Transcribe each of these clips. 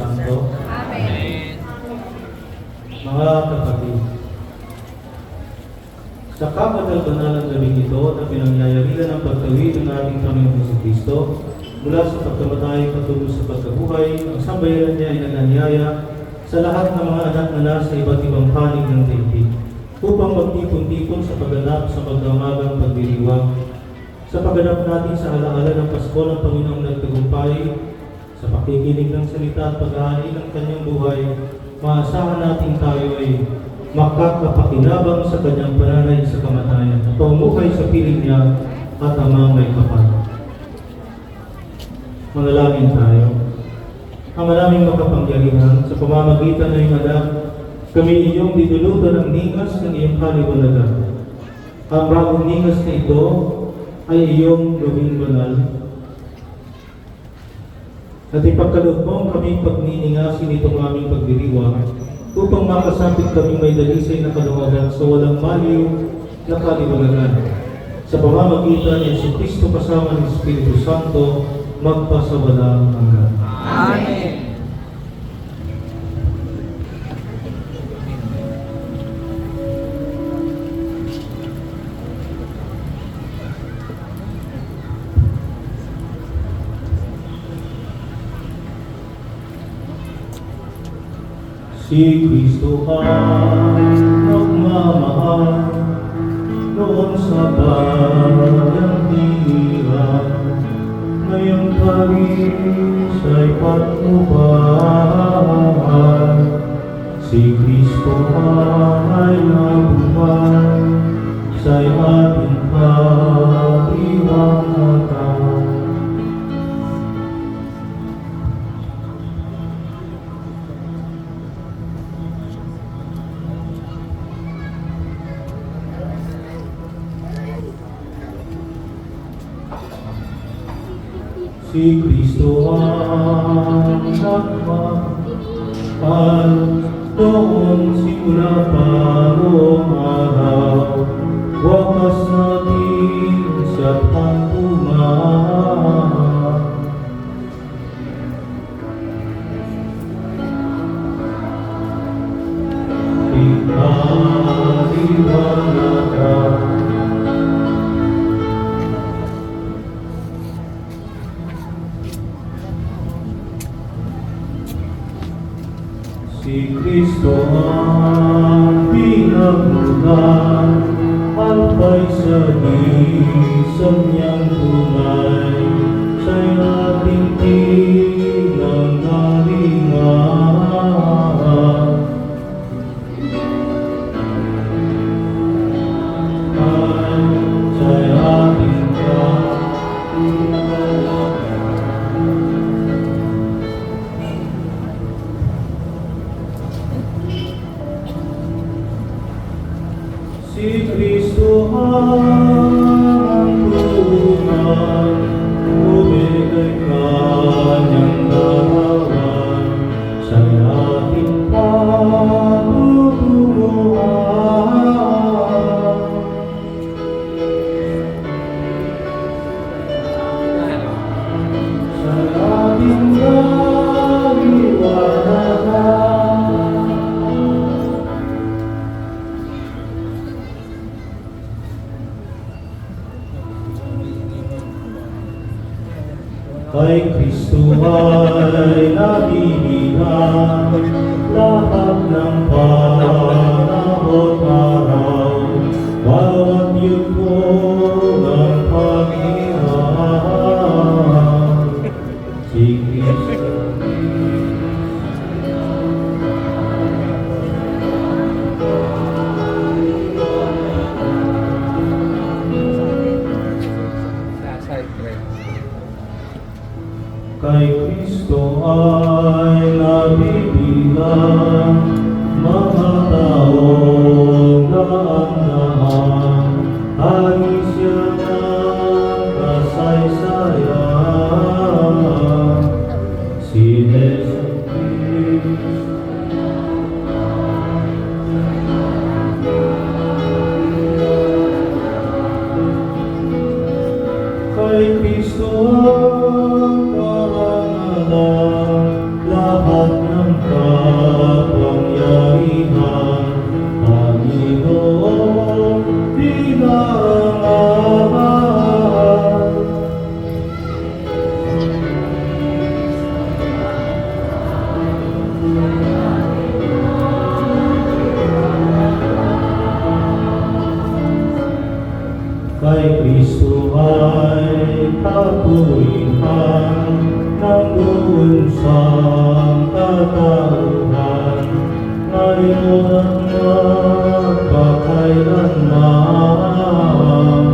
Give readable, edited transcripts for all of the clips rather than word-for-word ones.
Santo. Amen. Mga kapatid, sa kapatal-banalang gabing ito na pinangyayarihan ng pagtawid ng ating Panginoong Jesucristo mula sa pagkamatay patungo sa pagkabuhay, ang sambayanan niya ay nag-anyaya sa lahat ng mga anak na nasa iba't ibang panig ng daigdig upang magtipon-tipon sa pagganap sa magdamagang pagdiriwang, sa pagganap natin sa alaala ng Pasko ng Panginoong nagtagumpay, sa pakikinig ng salita at pag-aani ng kanyang buhay. Maasahan natin tayo ay makakapakinabang sa kanyang pananay sa kamatayan at pamumuhay sa piling niya at amang may kapal. Manalangin tayo. Ang maraming makapangyarihan, sa pamamagitan ng iyong anak, kami inyong didulutan ng ningas ng iyong kaliwanagan. Ang bagong ningas na ito ay iyong gawing banal. At ipagkaloob mo kami pagniningasin itong aming pagdiriwang upang makasapit kami may dalisay na kaluwagan sa walang maliw na kaliwanagan. Sa pamamagitan ng Jesucristo kasama ng Espiritu Santo, magpasawalang hanggan. Amen. Si Kristo ay nagmamahal noon sa bayang hirap, ngayong paris ay patnubay. Si Kristo ay nabuhay sa ating kaliwanagan. Si Kristo ang nagmamahal noon simula pa noong araw, wakas natin sa pagmamahal. Ikaliwanagan. Si Kristo ang pinagmulan, alpay sa isang niyang tunay, siya'y ating pinanggalingan. Siya'y ating Si Kristo ang tunay tauhan, ngayon at magpakailanman.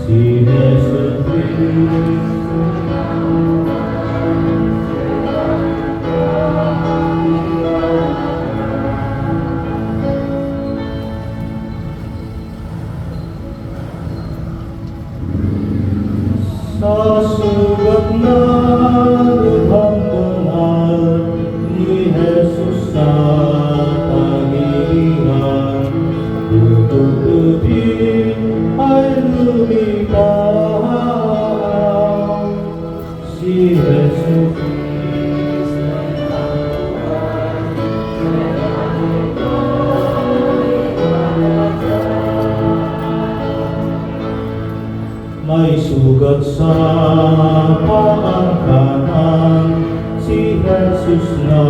Si Jesus Cristo. Sa sugat na lubhang banal ni Jesus sa tangingan, tututupin ay lumitaw. Si Jesus may sugat sa paangkanan, si Jesus na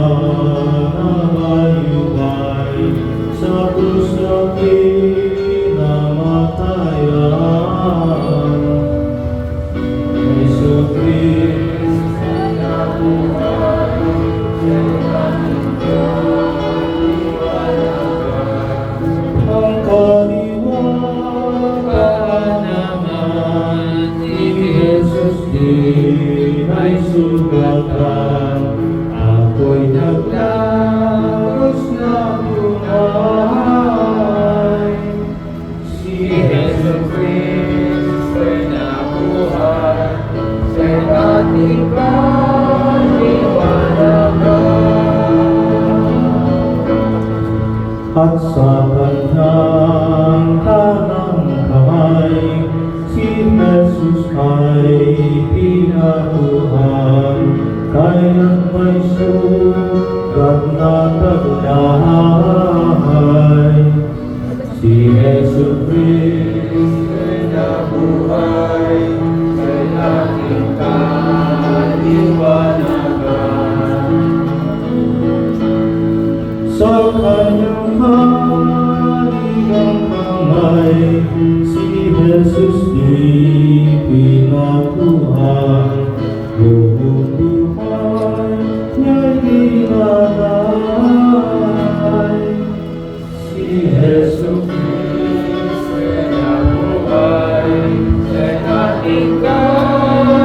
namayubay sa krus na kinamatayan. Jesu Cristo na buhay, ang kaliwanagan naman ni Jesus din ay sugatan. Ako'y naglagos na buhay. Si Jesus Cristo'y nabuhay sa ating paliwanagan. At sa kanyang kanang kamay, si Jesus ay pinakuhan, kaya't may sugat na taglay. Si Jesus Cristo'y nabuhay sa ating kaliwanagan. Sa kanyang haligang kamay, si Jesus di pinakuhan, buong buhay niya'y dinalay. Si Jesus Cristo'y nabuhay sa ating kaliwanagan.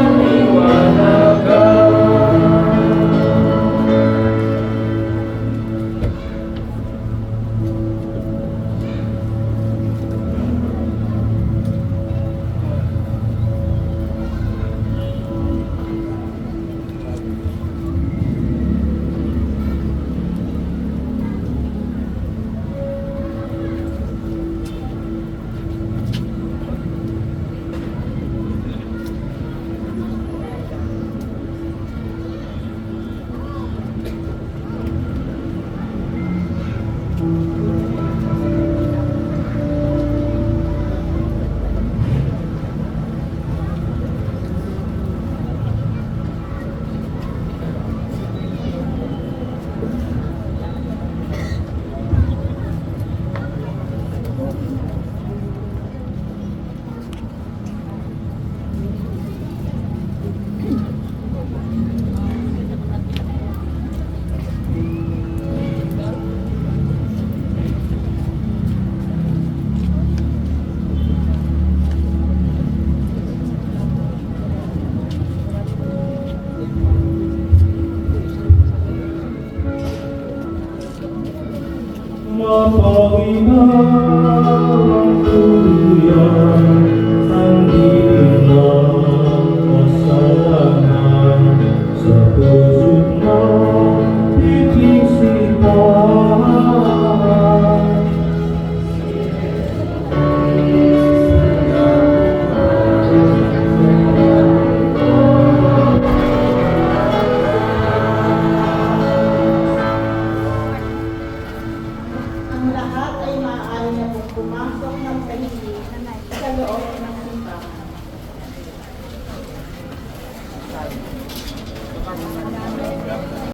Mapawi na ang tuluyan, ang dilim na kasalanan, sa pusot na ikisipan. Ang lahat ay maaari na pong pumasok ng tahimik sa loob ng simbahan.